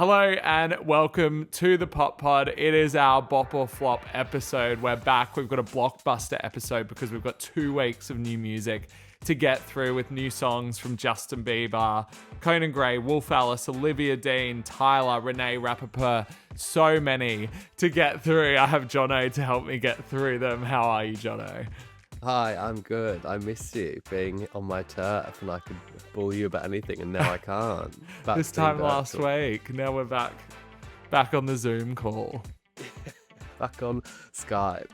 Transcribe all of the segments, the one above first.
Hello and welcome to the Pop Pod. It is our Bop Or Flop episode. We're back. We've got a blockbuster episode because we've got 2 weeks of new music to get through with new songs from Justin Bieber, Conan, Wolf Alice, Olivia Dean, Tyler, Renee Rappaport. So many to get through. I have Jono to help me get through them. How are you, Jono? Hi, I'm good. I missed you being on my turf and I could bull you about anything and now I can't. This time last week. Now we're back on the Zoom call. Back on Skype.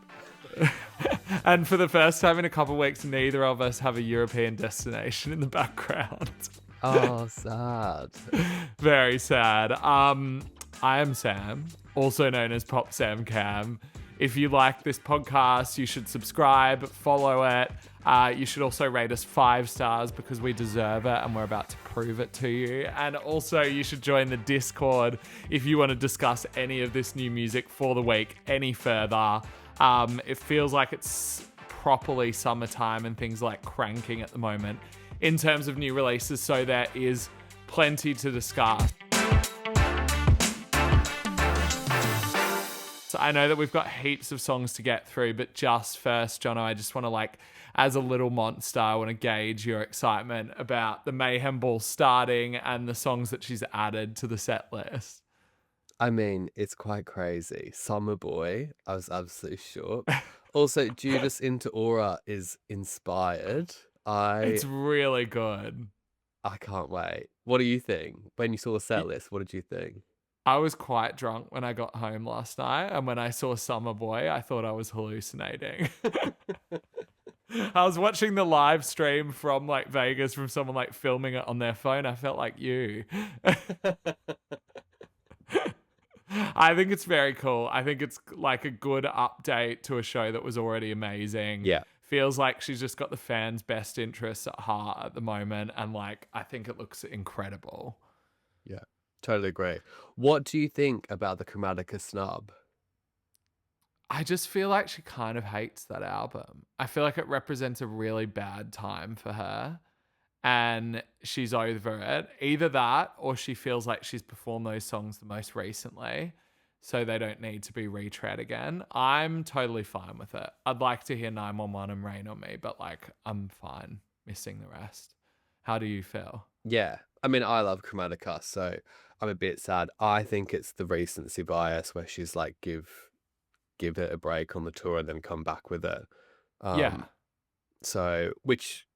And for the first time in a couple of weeks, neither of us have a European destination in the background. Oh, sad. Very sad. I am Sam, also known as Pop Sam Cam. If you like this podcast, you should subscribe, follow it. You should also rate us 5 stars because we deserve it and we're about to prove it to you. And also you should join the Discord if you want to discuss any of this new music for the week any further. It feels like it's properly summertime and things like cranking at the moment in terms of new releases, so there is plenty to discuss. So I know that we've got heaps of songs to get through, but just first, Jono, I just want to as a little monster, I want to gauge your excitement about the Mayhem Ball starting and the songs that she's added to the set list. I mean, it's quite crazy. Summer Boy, I was absolutely shook. Also, Judas into Aura is inspired. It's really good. I can't wait. What do you think? When you saw the set list, what did you think? I was quite drunk when I got home last night, and when I saw Summer Boy, I thought I was hallucinating. I was watching the live stream from Vegas from someone filming it on their phone. I felt like you. I think it's very cool. I think it's a good update to a show that was already amazing. Yeah. Feels like she's just got the fans' best interests at heart at the moment, and I think it looks incredible. Yeah. Totally agree. What do you think about the Chromatica snub? I just feel like she kind of hates that album. I feel like it represents a really bad time for her and she's over it. Either that or she feels like she's performed those songs the most recently, so they don't need to be retread again. I'm totally fine with it. I'd like to hear 911 and Rain on Me, but I'm fine missing the rest. How do you feel? Yeah. I mean, I love Chromatica, so I'm a bit sad. I think it's the recency bias where she's give it a break on the tour and then come back with it. Yeah. So, which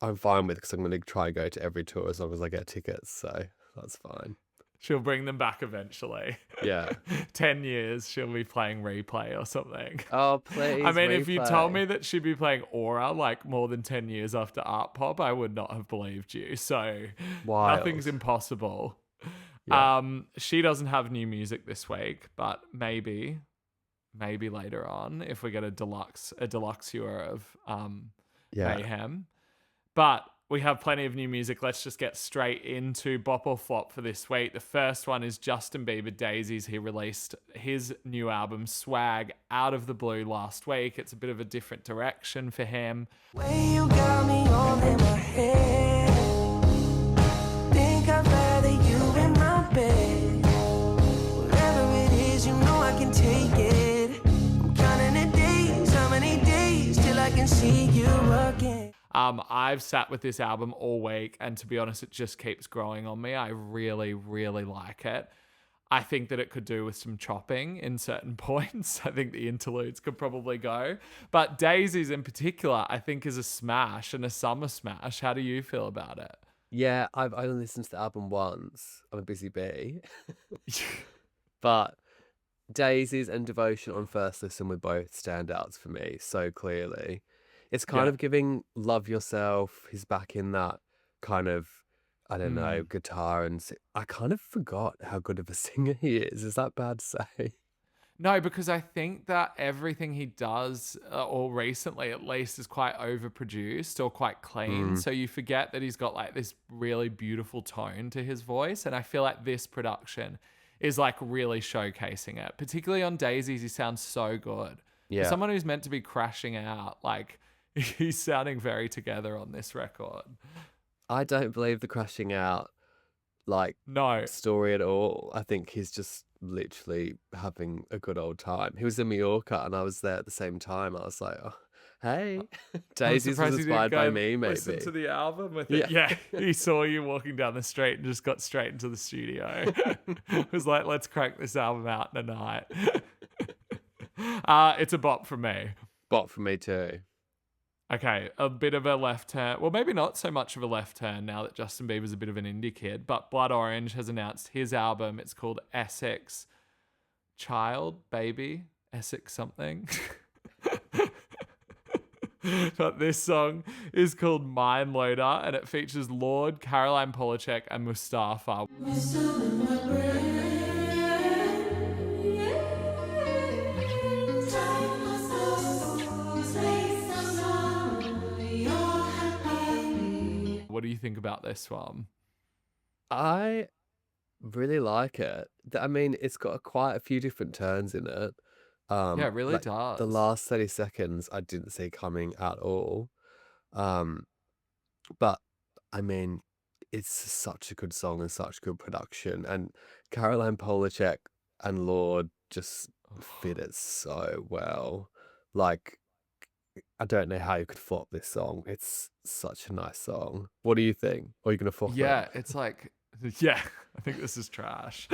I'm fine with because I'm going to try and go to every tour as long as I get tickets. So that's fine. She'll bring them back eventually. Yeah. 10 years, she'll be playing Replay or something. Oh, please. I mean, Replay. if you told me that she'd be playing Aura more than 10 years after Art Pop, I would not have believed you. So Wild. Nothing's impossible. Yeah. She doesn't have new music this week, but maybe later on if we get a deluxe EUSExUA of Mayhem. But we have plenty of new music. Let's just get straight into Bop or Flop for this week. The first one is Justin Bieber, Daisies. He released his new album, Swag, out of the blue last week. It's a bit of a different direction for him. Way you got me all in my head. Think I'd rather you in my bed. Whatever it is, you know I can take it. I'm counting the days, how many days till I can see you again. I've sat with this album all week, and to be honest, it just keeps growing on me. I really, really like it. I think that it could do with some chopping in certain points. I think the interludes could probably go. But Daisies in particular, I think is a smash and a summer smash. How do you feel about it? Yeah, I've only listened to the album once. I'm a busy bee. But Daisies and Devotion on first listen were both standouts for me so clearly. It's kind of giving Love Yourself. He's back in that kind of, I don't know, guitar. And I kind of forgot how good of a singer he is. Is that bad to say? No, because I think that everything he does, or recently at least, is quite overproduced or quite clean. So you forget that he's got this really beautiful tone to his voice. And I feel like this production is really showcasing it. Particularly on Daisies, he sounds so good. Yeah. For someone who's meant to be crashing out, he's sounding very together on this record. I don't believe the crashing out. like No. story at all. I think he's just literally having a good old time. He was in Mallorca and I was there at the same time. I was like, oh, hey, I'm Daisy's was surprised he didn't inspired go by and me, listen maybe. to the album with it. Yeah, he saw you walking down the street and just got straight into the studio. Was like, let's crank this album out in a night. It's a bop from me. Bop for me too. Okay, a bit of a left turn. Well, maybe not so much of a left turn now that Justin Bieber's a bit of an indie kid, but Blood Orange has announced his album. It's called Essex Child, Baby, Essex something. But this song is called Mind Loader and it features Lorde, Caroline Polachek, and Mustafa. What do you think about this one? I really like it. I mean, it's got quite a few different turns in it. Yeah, it really like, does. The last 30 seconds I didn't see coming at all. But I mean, it's such a good song and such good production. And Caroline Polachek and Lorde just fit it so well. Like, I don't know how you could flop this song. It's such a nice song. What do you think? Or are you going to flop Yeah, it? it's like, yeah, I think this is trash.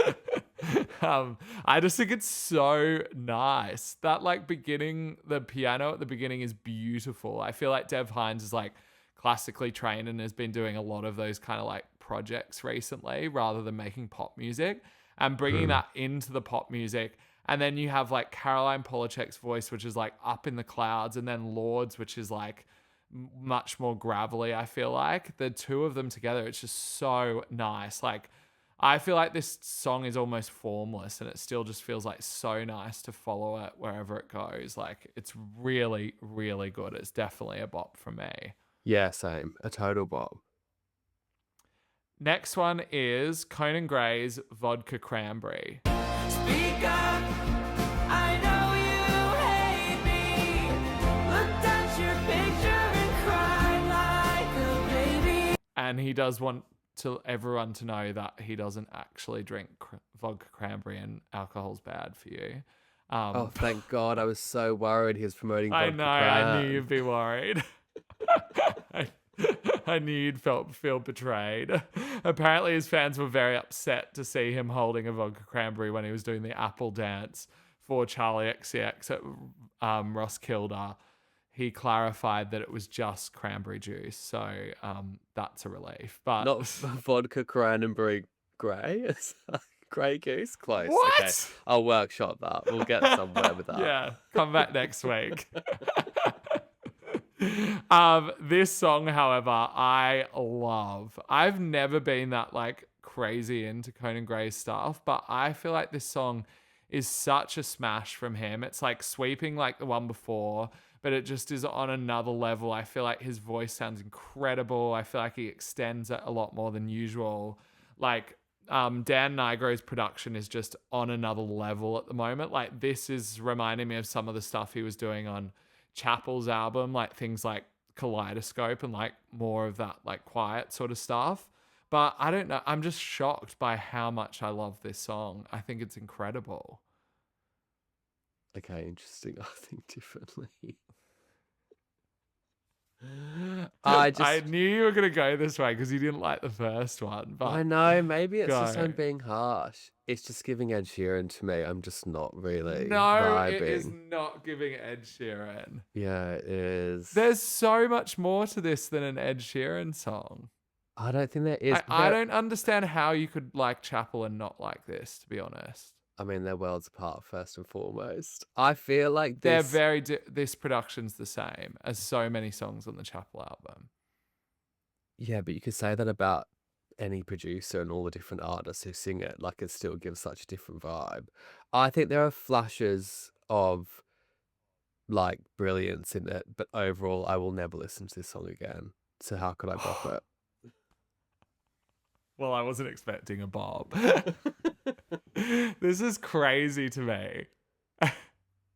I just think it's so nice. That like beginning, the piano at the beginning is beautiful. I feel like Dev Hynes is like classically trained and has been doing a lot of those kind of like projects recently rather than making pop music and bringing that into the pop music. And then you have like Caroline Polachek's voice, which is like up in the clouds, and then Lorde's, which is like much more gravelly. I feel like the two of them together, it's just so nice. Like, I feel like this song is almost formless and it still just feels like so nice to follow it wherever it goes. Like, it's really, really good. It's definitely a bop for me. Yeah, same. A total bop. Next one is Conan Gray's Vodka Cranberry. Speak up, I know you hate me. Looked at your picture and cried like a baby. And he does want everyone to know that he doesn't actually drink vodka cranberry and alcohol's bad for you. Oh, thank God. I was so worried he was promoting vodka I know, I knew you'd be worried. I knew you'd feel betrayed. Apparently his fans were very upset to see him holding a vodka cranberry when he was doing the Apple dance for Charlie XCX at Roskilde. He clarified that it was just cranberry juice, so that's a relief. But Not vodka cranberry grey. Grey goose? Close. What? Okay. I'll workshop that. We'll get somewhere with that. Yeah, come back next week. This song, however, I love. I've never been that like crazy into Conan Gray's stuff, but I feel like this song is such a smash from him. It's like sweeping like the one before, but it just is on another level. I feel like his voice sounds incredible. I feel like he extends it a lot more than usual. Like Dan Nigro's production is just on another level at the moment. Like, this is reminding me of some of the stuff he was doing on Chapel's album, like things like Kaleidoscope and like more of that like quiet sort of stuff. But I don't know. I'm just shocked by how much I love this song. I think it's incredible. Okay, interesting. I think differently. I knew you were going to go this way because you didn't like the first one. But I know, maybe it's just Go. I'm being harsh. It's just giving Ed Sheeran to me. I'm just not really no, vibing. it is not giving Ed Sheeran. Yeah, it is. There's so much more to this than an Ed Sheeran song. I don't think there is. I don't understand how you could like Chapel and not like this, to be honest. I mean, they're worlds apart, first and foremost. I feel like They're this... very... this production's the same as so many songs on the Chapel album. Yeah, but you could say that about any producer and all the different artists who sing it. Like, it still gives such a different vibe. I think there are flashes of, like, brilliance in it, but overall, I will never listen to this song again. So how could I bop it? Well, I wasn't expecting a Bob. This is crazy to me.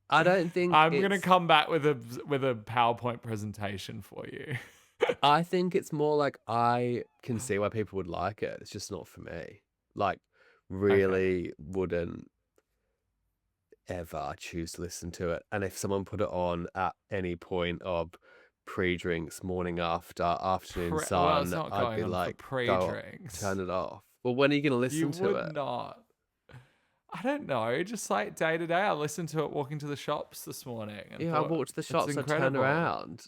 I don't think I'm going to come back with a PowerPoint presentation for you. I think it's more like I can see why people would like it. It's just not for me. Like, really wouldn't ever choose to listen to it. And if someone put it on at any point of pre-drinks, morning after, afternoon Well, it's sun, not I'd going be on for like, go pre-drinks. turn it off. Well, when are you going to You listen to would it? not. I don't know. Just like day to day, I listened to it walking to the shops this morning. And Yeah, I thought, walked to the "It's shops and turned incredible." around.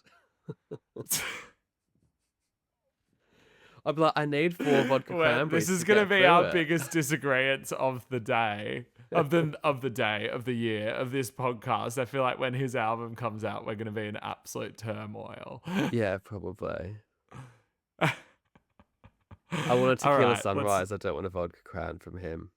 I'd be like, I need 4 vodka Well, cranberries. this is to going to get be through our it. biggest disagreement of the day, of the day, of the year, of this podcast. I feel like when his album comes out, we're going to be in absolute turmoil. Yeah, probably. I want a All tequila right, sunrise. I don't want a vodka cran from him.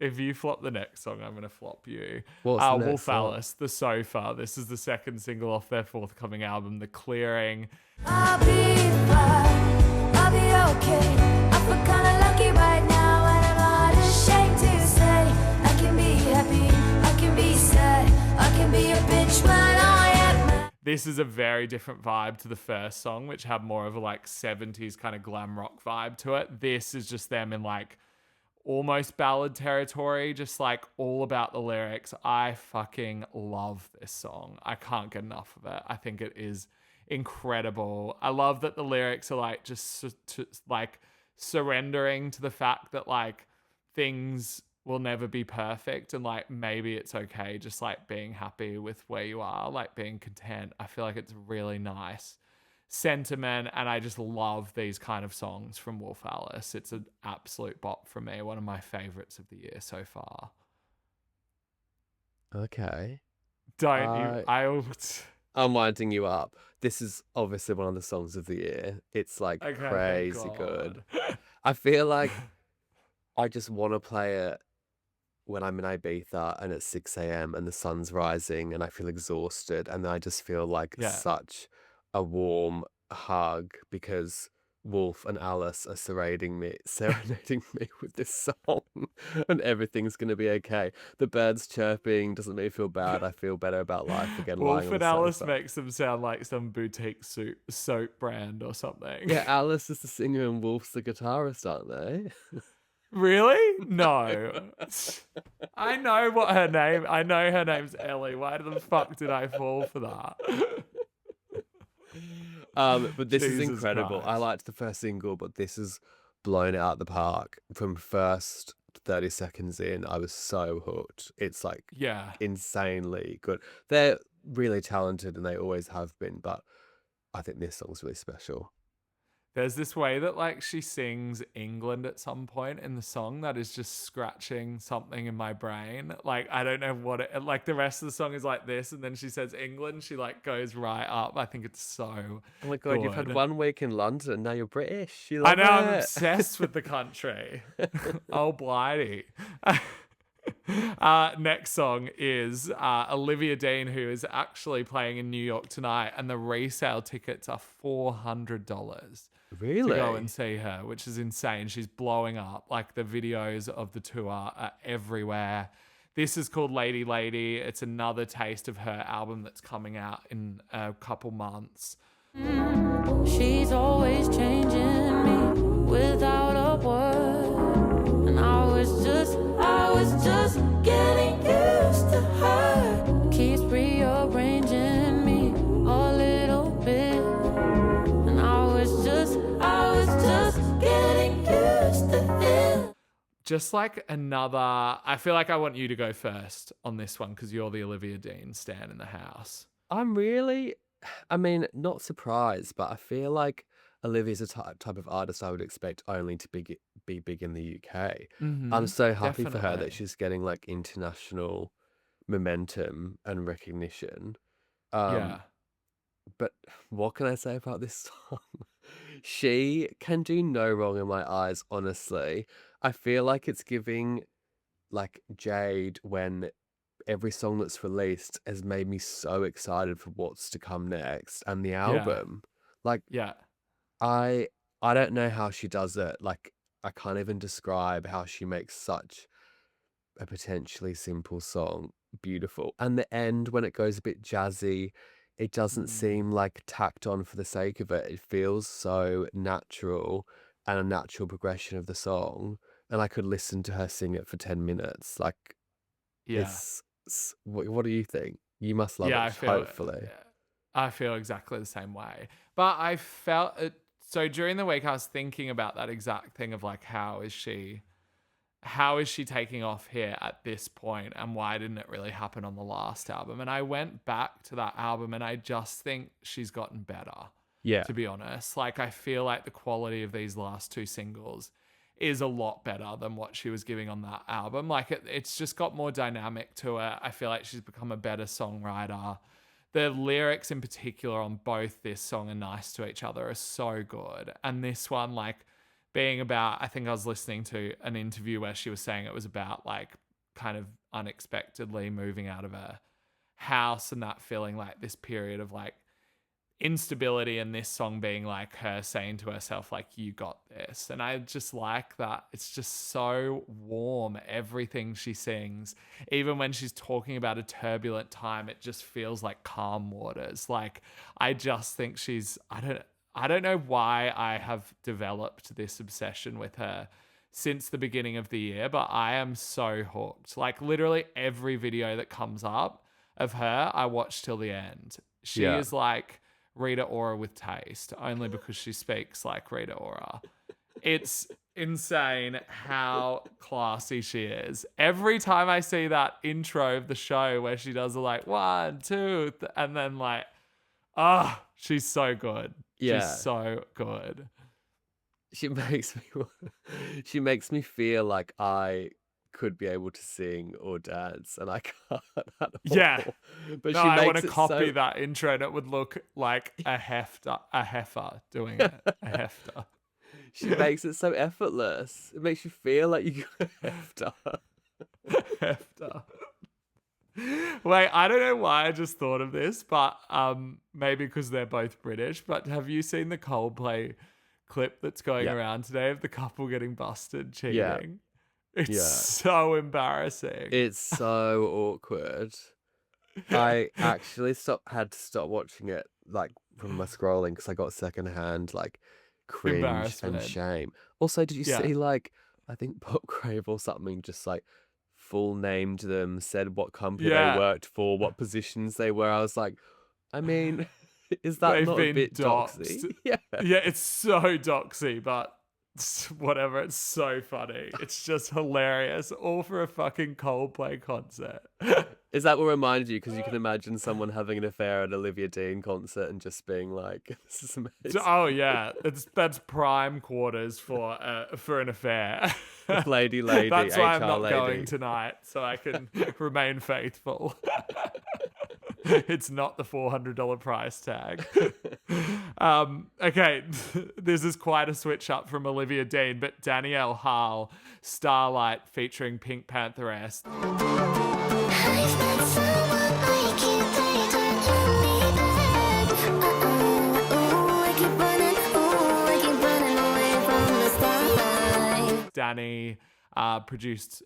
if you flop the next song, I'm going to flop you. What's the next Wolf song? Alice, The Sofa. This is the second single off their forthcoming album, The Clearing. I'll be fine, I'll be okay. I feel kinda lucky right now, and I'm not ashamed to say I can be happy, I can be sad, I can be a bitch when I am mad. This is a very different vibe to the first song, which had more of a like 70s kind of glam rock vibe to it. This is just them in like almost ballad territory, just like all about the lyrics. I fucking love this song. I can't get enough of it. I think it is incredible. I love that the lyrics are like just like surrendering to the fact that like things will never be perfect, and like maybe it's okay just like being happy with where you are, like being content. I feel like it's really nice sentiment, and I just love these kind of songs from Wolf Alice. It's an absolute bop for me, one of my favorites of the year so far. Okay. I'm winding you up. This is obviously one of the songs of the year. It's like Okay, thank crazy God. good. I feel like I just want to play it when I'm in Ibiza and it's 6 a.m. and the sun's rising and I feel exhausted, and then I just feel like Yeah. such a warm hug because Wolf and Alice are serenading me with this song, and everything's gonna be okay. The birds chirping doesn't make me feel bad. I feel better about life again. lying Wolf on and the Alice sofa. makes them sound like some boutique soap brand or something. Yeah, Alice is the singer and Wolf's the guitarist, aren't they? Really? No. I know what her name. I know her name's Ellie. Why the fuck did I fall for that? But this is Jesus incredible. I Christ. liked the first single, but this is blown it out the park. From first 30 seconds in, I was so hooked. It's like Yeah. insanely good. They're really talented and they always have been, but I think this song's really special. There's this way that like she sings England at some point in the song that is just scratching something in my brain. Like I don't know what it like. The rest of the song is like this, and then she says England. She like goes right up. I think it's so. Oh my God, you've had good. 1 week in London, now you're British. You I love know, I'm it. obsessed with the country. Oh, blighty. Next song is Olivia Dean, who is actually playing in New York tonight, and the resale tickets are $400 Really? to go and see her, which is insane. She's blowing up. Like the videos of the tour are everywhere. This is called Lady Lady. It's another taste of her album that's coming out in a couple months. She's always changing me without a word, and I was just getting used to her. Keeps rearranging me a little bit, and I was just getting used to it. Just like another, I feel like I want you to go first on this one because you're the Olivia Dean stan in the house. I'm really, I mean, not surprised, but I feel like Olivia's a type of artist I would expect only to be big in the UK. I'm so happy for her definitely. that she's getting like international momentum and recognition. Yeah. But what can I say about this song? She can do no wrong in my eyes, honestly. I feel like it's giving like Jade when every song that's released has made me so excited for what's to come next. And the album, like Yeah. I don't know how she does it. Like I can't even describe how she makes such a potentially simple song beautiful. And the end when it goes a bit jazzy, it doesn't seem like tacked on for the sake of it. It feels so natural and a natural progression of the song. And I could listen to her sing it for 10 minutes. Like, Yeah. what do you think? You must love Yeah, it, hopefully. I feel exactly the same way. But I felt it. So during the week, I was thinking about that exact thing of like, how is she taking off here at this point, and why didn't it really happen on the last album? And I went back to that album, and I just think she's gotten better. Yeah. To be honest, like, I feel like the quality of these last two singles is a lot better than what she was giving on that album. Like, it's just got more dynamic to it. I feel like she's become a better songwriter. The lyrics in particular on both this song and Nice to Each Other are so good. And this one, like, being about, I think I was listening to an interview where she was saying it was about, like, kind of unexpectedly moving out of a house and that feeling like this period of, like, instability, and this song being like her saying to herself, like, you got this. And I just like that. It's just so warm, everything she sings. Even when she's talking about a turbulent time, it just feels like calm waters. Like, I just think she's, I don't know why I have developed this obsession with her since the beginning of the year, but I am so hooked. Like, literally every video that comes up of her, I watch till the end. She is like Rita Ora with taste, only because she speaks like Rita Ora. It's insane how classy she is. Every time I see that intro of the show where she does like 1, 2, and then like, she's so good. Yeah. She's so good. She makes me feel like I could be able to sing or dance, and I can't at all. Yeah. But No, she I makes want to it copy so... that intro, and it would look like a heifer doing it. A hefter. She makes it so effortless. It makes you feel like you got a hefter. Hefter. Wait, I don't know why I just thought of this, but maybe because they're both British. But have you seen the Coldplay clip that's going around today of the couple getting busted cheating? Yeah. It's so embarrassing. It's so awkward. I actually had to stop watching it, like, from my scrolling, because I got secondhand, like, cringe and shame. Also, did you see, like, I think Pop Crave or something just, like, full named them, said what company they worked for, what positions they were. I was like, I mean, is that They've not a been bit doxed. doxy? Yeah. Yeah, it's so doxy, but whatever. It's so funny. It's just hilarious. All for a fucking Coldplay concert. Is that what reminded you? Because you can imagine someone having an affair at an Olivia Dean concert and just being like, "This is amazing." Oh yeah, that's prime quarters for an affair. Lady, That's why I'm HR not lady. going tonight, so I can remain faithful. It's not the $400 price tag. Okay, this is quite a switch up from Olivia Dean, but Danielle Harle, Starlight featuring PinkPantheress. Danny produced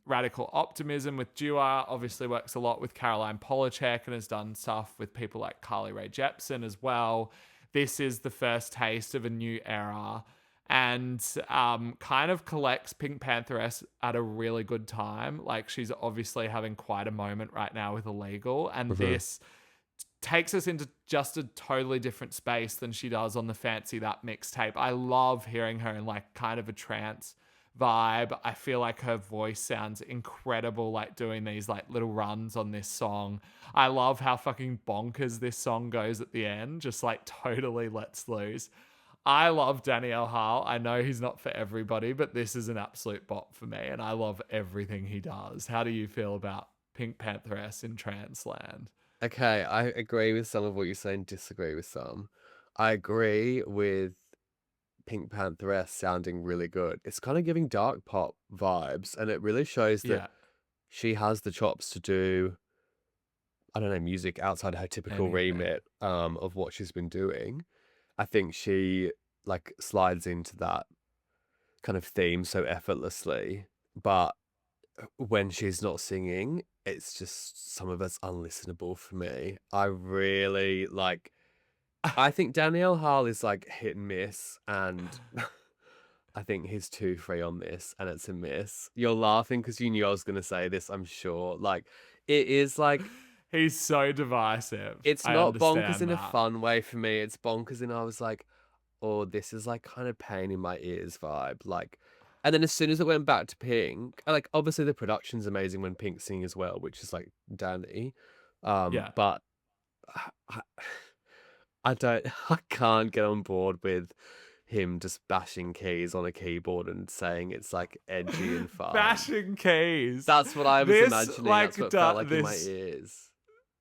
Radical Optimism with Dua, obviously works a lot with Caroline Polachek and has done stuff with people like Carly Rae Jepsen as well. This is the first taste of a new era, and kind of collects PinkPantheress at a really good time. Like, she's obviously having quite a moment right now with Illegal, and this takes us into just a totally different space than she does on the Fancy That mixtape. I love hearing her in like kind of a trance vibe. I feel like her voice sounds incredible, like doing these like little runs on this song. I love how fucking bonkers this song goes at the end, just like totally lets loose. I love Danielle Harle. I know he's not for everybody, but this is an absolute bop for me, and I love everything he does. How do you feel about PinkPantheress in Transland? Okay, I agree with some of what you're saying, disagree with some. I agree with PinkPantheress sounding really good. It's kind of giving dark pop vibes, and it really shows that she has the chops to do, I don't know, music outside her typical remit of what she's been doing. I think she like slides into that kind of theme so effortlessly, but when she's not singing, it's just some of it's unlistenable for me. I really like. I think Danielle Harle is like hit and miss, and I think he's too free on this, and it's a miss. You're laughing because you knew I was going to say this, I'm sure. Like, it is like, He's so divisive. it's I not bonkers understand in a that. fun way for me. It's bonkers in I was like, oh, this is like kind of pain in my ears vibe. Like, and then as soon as it went back to Pink, like obviously the production's amazing when Pink's singing as well, which is like Danny. Yeah. But I, I don't, I can't get on board with him just bashing keys on a keyboard and saying it's like edgy and fun. Bashing keys. That's what I was This, imagining. like, That's what it felt like in my this- ears.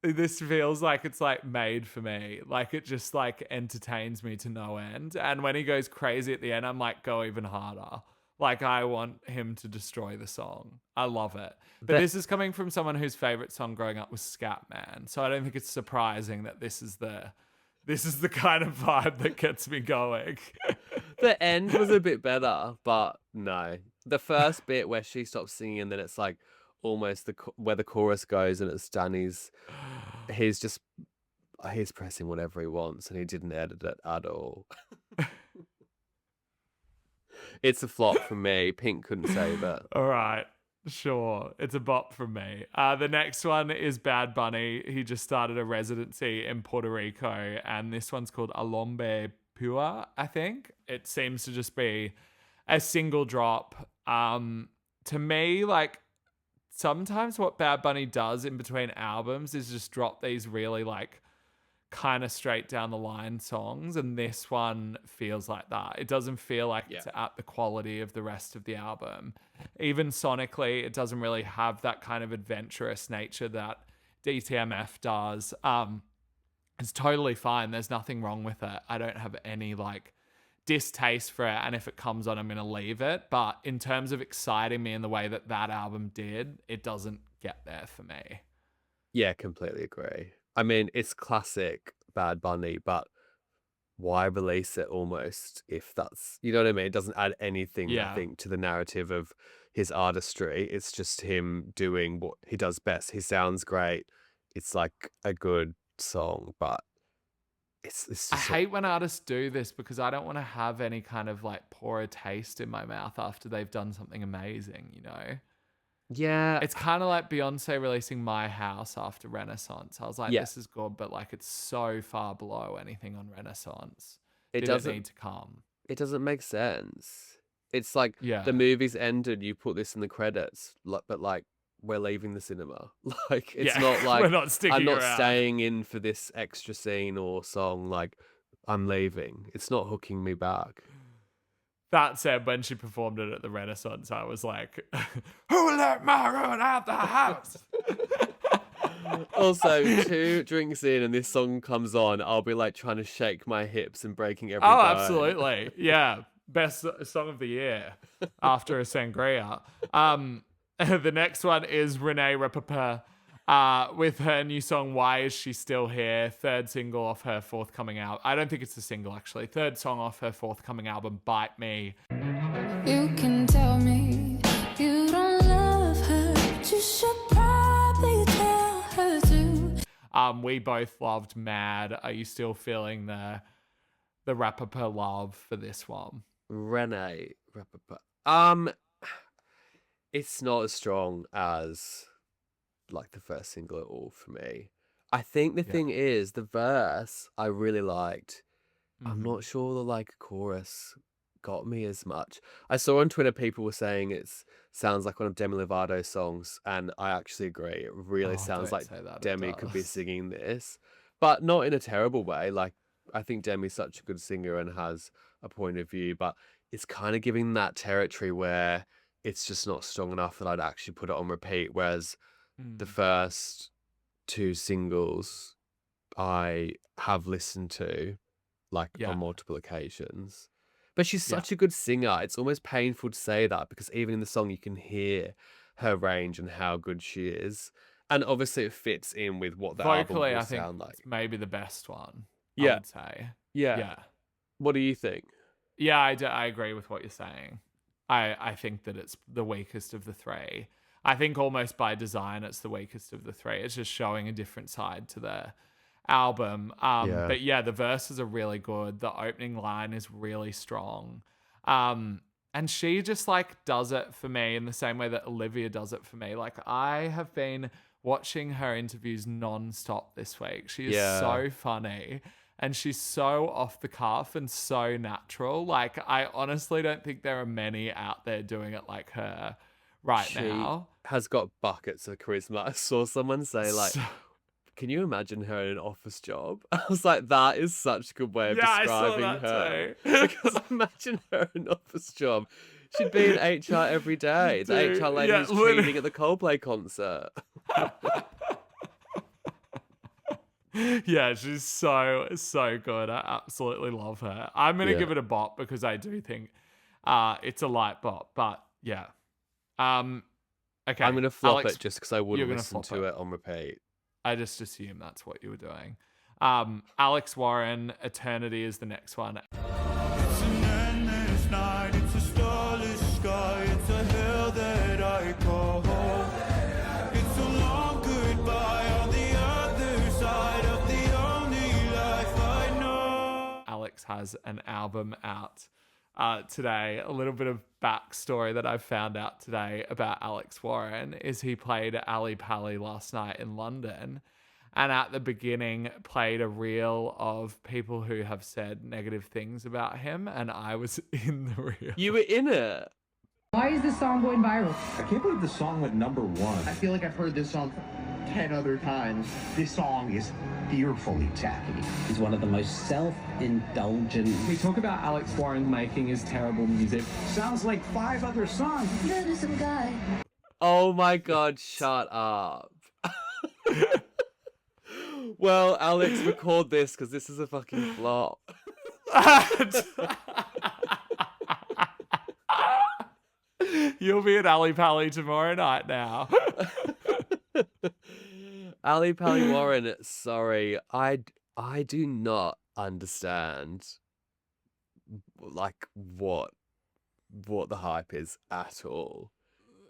This feels like it's like made for me. Like it just like entertains me to no end. And when he goes crazy at the end, I'm like, go even harder. Like I want him to destroy the song. I love it. But this is coming from someone whose favorite song growing up was Scatman. So I don't think it's surprising that this is the kind of vibe that gets me going. The end was a bit better, but no. The first bit where she stops singing and then it's like almost where the chorus goes and it's Danny's, he's pressing whatever he wants and he didn't edit it at all. It's a flop for me. Pink couldn't save it. All right. Sure. It's a bop from me. The next one is Bad Bunny. He just started a residency in Puerto Rico, and this one's called Alombe Pua, I think. It seems to just be a single drop. To me, like, sometimes what Bad Bunny does in between albums is just drop these really, like, kind of straight down the line songs, and this one feels like that. It doesn't feel like it's at the quality of the rest of the album. Even sonically, it doesn't really have that kind of adventurous nature that DTMF does. It's totally fine. There's nothing wrong with it. I don't have any like distaste for it, and if it comes on, I'm going to leave it. But in terms of exciting me in the way that that album did, it doesn't get there for me. Yeah, completely agree. I mean, it's classic Bad Bunny, but why release it almost if that's, you know what I mean? It doesn't add anything, I think, to the narrative of his artistry. It's just him doing what he does best. He sounds great. It's like a good song, but it's just I hate when artists do this because I don't want to have any kind of like poorer taste in my mouth after they've done something amazing, you know? Yeah. It's kind of like Beyonce releasing My House after Renaissance. I was like, this is good, but like it's so far below anything on Renaissance. It Did doesn't need to come. It doesn't make sense. It's like Yeah. the movie's ended, you put this in the credits, but like we're leaving the cinema. Like it's not like we're not sticking I'm not around. staying in for this extra scene or song. Like I'm leaving. It's not hooking me back. That said, when she performed it at the Renaissance, I was like, who let Maroon out the house? Also, 2 drinks in and this song comes on, I'll be like trying to shake my hips and breaking every Oh, bone. absolutely. Yeah. Best song of the year after a sangria. The next one is Renee Rapaport with her new song, Why Is She Still Here? 3rd single off her forthcoming album. I don't think it's a single, actually. 3rd song off her forthcoming album, Bite Me. You can tell me you don't love her, but you should probably tell her to. We both loved Mad. Are you still feeling the Rapaport love for this one? Renee Rapaport. It's not as strong as like the first single at all for me. I think the thing is the verse I really liked. I'm not sure the like chorus got me as much. I saw on Twitter people were saying it sounds like one of Demi Lovato's songs, and I actually agree. It really sounds like Demi could be singing this, but not in a terrible way. Like I think Demi's such a good singer and has a point of view, but it's kind of giving that territory where it's just not strong enough that I'd actually put it on repeat. Whereas the first 2 singles I have listened to like on multiple occasions. But she's such a good singer. It's almost painful to say that because even in the song you can hear her range and how good she is. And obviously it fits in with what the Vocally, album will I think sound like. it's maybe the best one, I Yeah. would say. Yeah. What do you think? Yeah, I agree with what you're saying. I think that it's the weakest of the 3. I think almost by design, it's the weakest of the three. It's just showing a different side to the album. But yeah, the verses are really good. The opening line is really strong. And she just like does it for me in the same way that Olivia does it for me. Like I have been watching her interviews non-stop this week. She is so funny and she's so off the cuff and so natural. Like I honestly don't think there are many out there doing it like her now. Has got buckets of charisma. I saw someone say like, can you imagine her in an office job? I was like, that is such a good way of describing her. Because imagine her in an office job. She'd be in HR every day. The HR lady who's cheating at the Coldplay concert. Yeah, she's so good. I absolutely love her. I'm going to give it a bop because I do think it's a light bop. But yeah. Okay. I'm going to flop Alex, it just because I wouldn't listen to it on repeat. I just assume that's what you were doing. Alex Warren, Eternity is the next one. It's an endless night, it's a starless sky, it's a hell that I call home. It's a long goodbye on the other side of the only life I know. Alex has an album out today. A little bit of backstory that I found out today about Alex Warren is he played Ali Pali last night in London, and at the beginning played a reel of people who have said negative things about him, and I was in the reel. You were in it. Why is this song going viral? I can't believe the song went #1. I feel like I've heard this song 10 other times. This song is fearfully tacky. He's one of the most self-indulgent. We talk about Alex Warren making his terrible music. Sounds like 5 other songs. You're just some guy. Oh my God, shut up. Well, Alex, record this because this is a fucking flop. You'll be at Ali Pali tomorrow night now. Ali Pali Warren, sorry, I do not understand like what the hype is at all.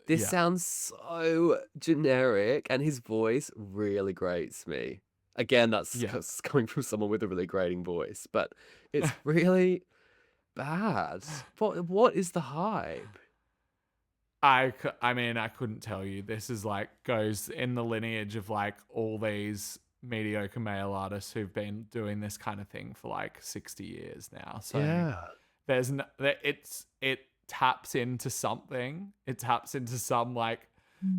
This sounds so generic, and his voice really grates me. Again, that's coming from someone with a really grating voice, but it's really bad. What is the hype? I mean, I couldn't tell you. This is like goes in the lineage of like all these mediocre male artists who've been doing this kind of thing for like 60 years now. So it taps into something. It taps into some like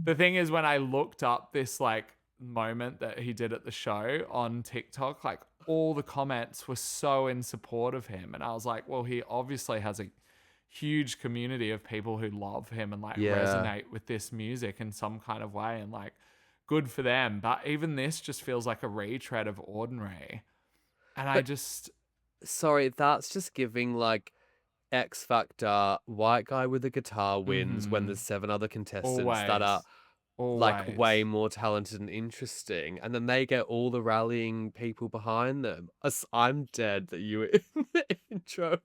the thing is when I looked up this like moment that he did at the show on TikTok, like all the comments were so in support of him, and I was like, well, he obviously has a huge community of people who love him and like resonate with this music in some kind of way, and like good for them. But even this just feels like a retread of Ordinary, and sorry, that's just giving like X Factor white guy with a guitar wins when there's 7 other contestants that are like way more talented and interesting, and then they get all the rallying people behind them. I'm dead that you were in the intro.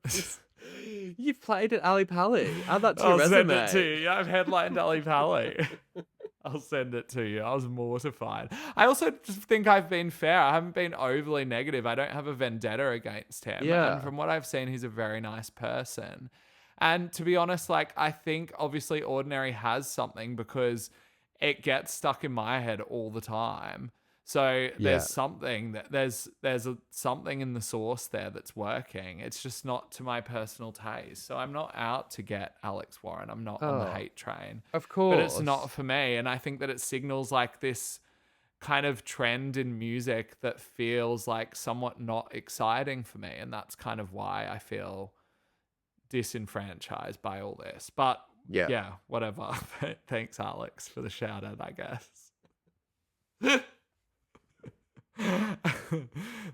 You've played at Ali Pali. Add that to your resume. I'll send it to you. Yeah, I've headlined Ali Pali. I'll send it to you. I was mortified. I also just think I've been fair. I haven't been overly negative. I don't have a vendetta against him. Yeah. And from what I've seen, he's a very nice person. And to be honest, like I think obviously Ordinary has something because it gets stuck in my head all the time. So there's something something in the source there that's working. It's just not to my personal taste. So I'm not out to get Alex Warren. I'm not on the hate train. Of course. But it's not for me. And I think that it signals like this kind of trend in music that feels like somewhat not exciting for me. And that's kind of why I feel disenfranchised by all this. But yeah, whatever. Thanks, Alex, for the shout out, I guess.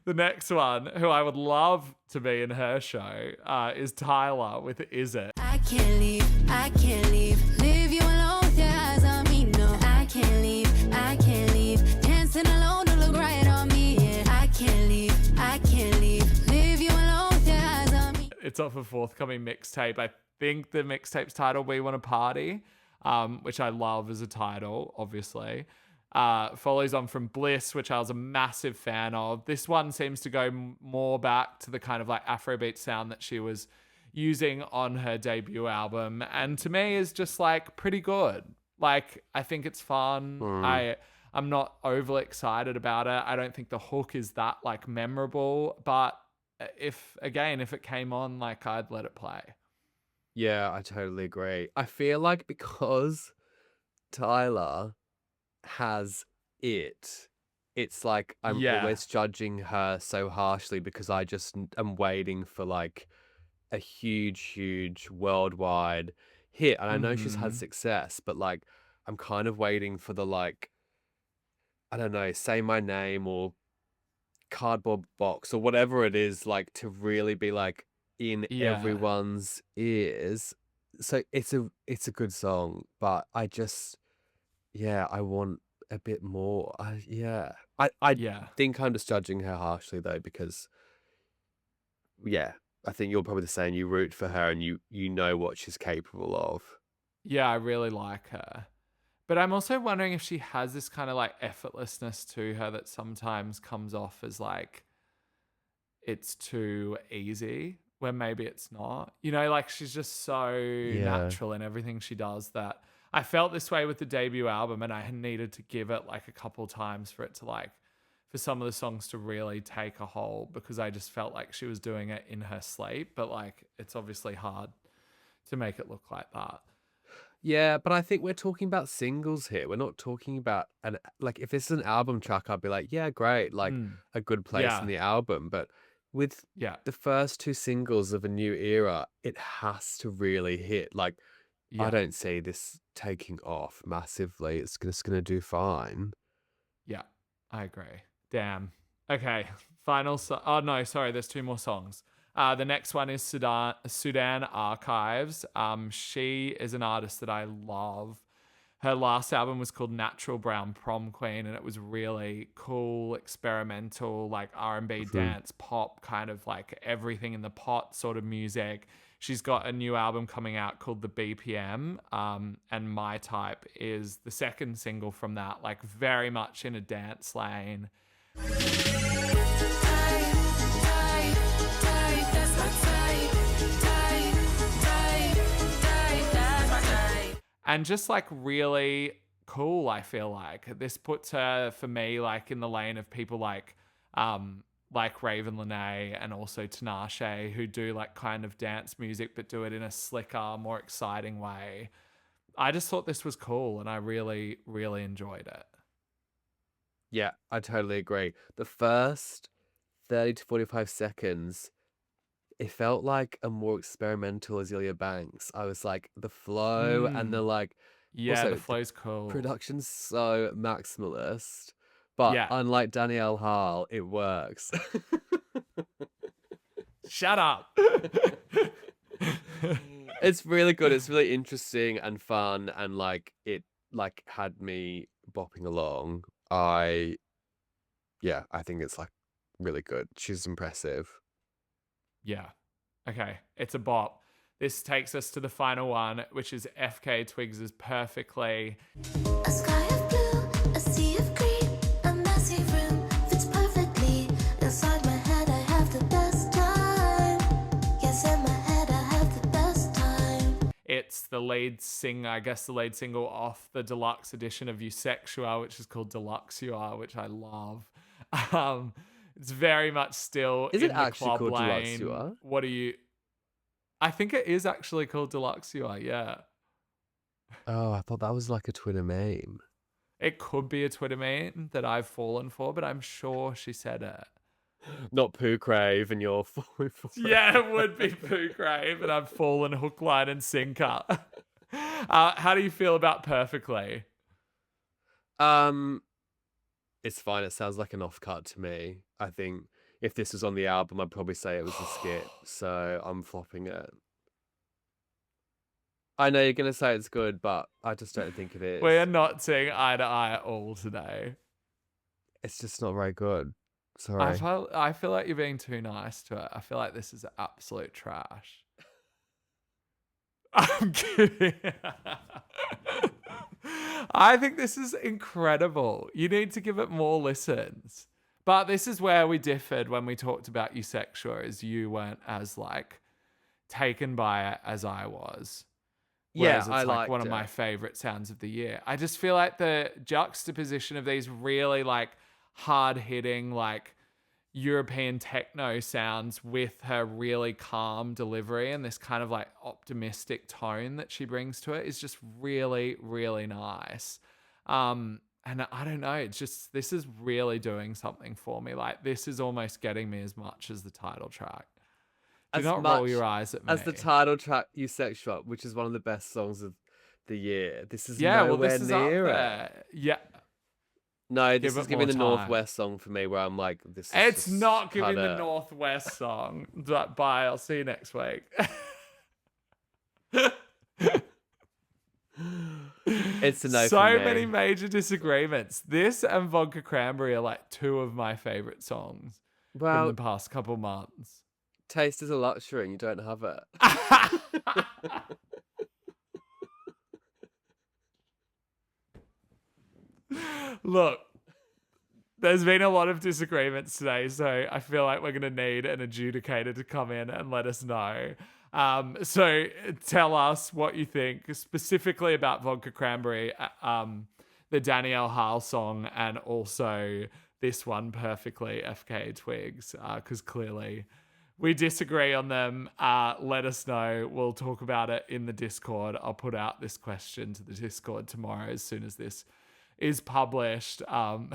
The next one, who I would love to be in her show, is Tyler with Is It. I can't leave, leave you alone with your eyes on me, no. I can't leave, dancing alone, don't look right on me, yeah. I can't leave, leave you alone with your eyes on me. It's off a forthcoming mixtape. I think the mixtape's title We Want to Party. which I love as a title, obviously. Follows on from Bliss, which I was a massive fan of. This one seems to go more back to the kind of like Afrobeat sound that she was using on her debut album, and to me is just like pretty good. Like, I think it's fun. I'm not overly excited about it. I don't think the hook is that like memorable, but if it came on, like, I'd let it play. Yeah, I totally agree. I feel like because Tyler has it's like I'm Yeah. always judging her so harshly because I just am waiting for like a huge worldwide hit. And I know she's had success, but like I'm kind of waiting for the like, I don't know, Say My Name or Cardboard Box or whatever it is, like to really be like in everyone's ears. So it's a good song, but I just I want a bit more. I think I'm just judging her harshly though, because I think you're probably the same. You root for her and you know what she's capable of. Yeah, I really like her. But I'm also wondering if she has this kind of like effortlessness to her that sometimes comes off as like it's too easy, when maybe it's not. You know, like she's just so natural in everything she does that I felt this way with the debut album, and I needed to give it like a couple times for it to like, for some of the songs to really take a hold, because I just felt like she was doing it in her sleep. But like, it's obviously hard to make it look like that. Yeah, but I think we're talking about singles here. We're not talking about like if this is an album track, I'd be like, yeah, great, like a good place in the album. But with the first two singles of A New Era, it has to really hit. Like, I don't see this taking off massively. It's just gonna do fine. Yeah, I agree. Damn. Okay, final oh no, sorry, there's two more songs. The next one is Sudan Archives. She is an artist that I love. Her last album was called Natural Brown Prom Queen, and it was really cool, experimental, like R&B, dance, pop, kind of like everything in the pot sort of music. She's got a new album coming out called The BPM, and My Type is the second single from that, like very much in a dance lane. And just like really cool, I feel like. This puts her, for me, like in the lane of people like Raven Lenae and also Tinashe, who do like kind of dance music but do it in a slicker, more exciting way. I just thought this was cool and I really, really enjoyed it. Yeah, I totally agree. The first 30 to 45 seconds, it felt like a more experimental Azealia Banks. I was like, the flow and the like... Yeah, also, the flow's cool. Production's so maximalist. But unlike Danielle Harle, it works. Shut up. It's really good. It's really interesting and fun, and like it like had me bopping along. I think it's like really good. She's impressive. Yeah. Okay. It's a bop. This takes us to the final one, which is FKA twigs' Perfectly. A sky of blue, a sea of green, a massive room fits perfectly. Inside my head, I have the best time. Yes, in my head, I have the best time. It's the lead single off the deluxe edition of EUSExUA, which is called DeluxeUA, which I love. It's very much still is in it the actually club called lane. DeluxeUA? What are you? I think it is actually called DeluxeUA, yeah. Oh, I thought that was like a Twitter meme. It could be a Twitter meme that I've fallen for, but I'm sure she said it. Not Pooh Crave and you're falling for it. Yeah, it would be Pooh Crave, and I've fallen hook, line, and sinker. How do you feel about Perfectly? It's fine. It sounds like an off-cut to me. I think if this was on the album, I'd probably say it was a skit. So I'm flopping it. I know you're going to say it's good, but I just don't think it is. We are not seeing eye to eye at all today. It's just not very good. Sorry. I feel like you're being too nice to it. I feel like this is absolute trash. I'm kidding. I think this is incredible. You need to give it more listens. But this is where we differed when we talked about EUSExUA, as you weren't as like taken by it as I was. Whereas Yeah, I it's like liked one of my it. favorite sounds of the year. I just feel like the juxtaposition of these really like hard hitting, like European techno sounds with her really calm delivery and this kind of like optimistic tone that she brings to it is just really, really nice. And I don't know, it's just, this is really doing something for me. Like this is almost getting me as much as the title track. Do As not much roll your eyes at me. as the title track EUSExUA, which is one of the best songs of the year. This is Yeah, well, nowhere this is up near it. there. Yeah. No, Give this it is giving more the time. Northwest song for me, where I'm like, this is It's just not giving the kinda- Northwest song. Bye. I'll see you next week. It's a no So for me. many major disagreements. This and Vodka Cranberry are like two of my favorite songs from Well, the past couple months. taste is a luxury and you don't have it. Look, there's been a lot of disagreements today, so I feel like we're going to need an adjudicator to come in and let us know. So tell us what you think specifically about Vodka Cranberry, the Danielle Harle song, and also this one perfectly, FKA Twigs, because clearly we disagree on them. Let us know. We'll talk about it in the Discord. I'll put out this question to the Discord tomorrow as soon as this is published. And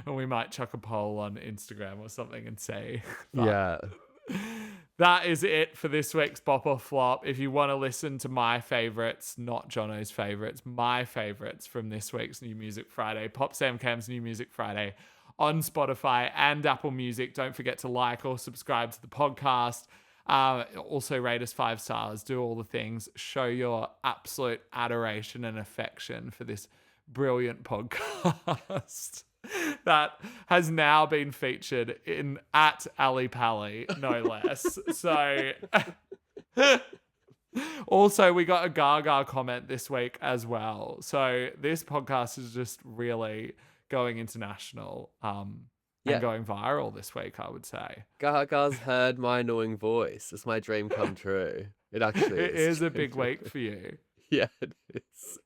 we might chuck a poll on Instagram or something and say, Yeah. that is it for this week's Bop or Flop. If you want to listen to my favorites, not Jono's favorites, my favorites from this week's New Music Friday, Pop Sam Cam's New Music Friday on Spotify and Apple Music. Don't forget to like or subscribe to the podcast. Also rate us 5 stars, do all the things, show your absolute adoration and affection for this brilliant podcast that has now been featured in at Ali Pally, no less. So also we got a Gaga comment this week as well. So this podcast is just really going international and going viral this week, I would say. Gaga's heard my annoying voice. It's my dream come true. It actually It is. is a big week for you. Yeah, it is.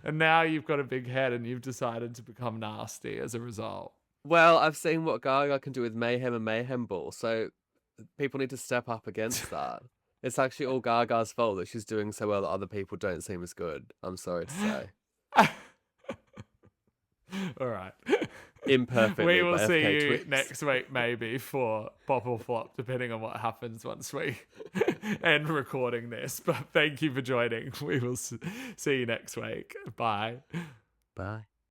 And now you've got a big head and you've decided to become nasty as a result. Well, I've seen what Gaga can do with Mayhem and Mayhem Ball, so people need to step up against that. It's actually all Gaga's fault that she's doing so well that other people don't seem as good. I'm sorry to say. All right. Imperfectly. We will by see FKA you Twigs. next week, maybe, for Bop or Flop, depending on what happens once we end recording this. But thank you for joining. We will see you next week. Bye. Bye.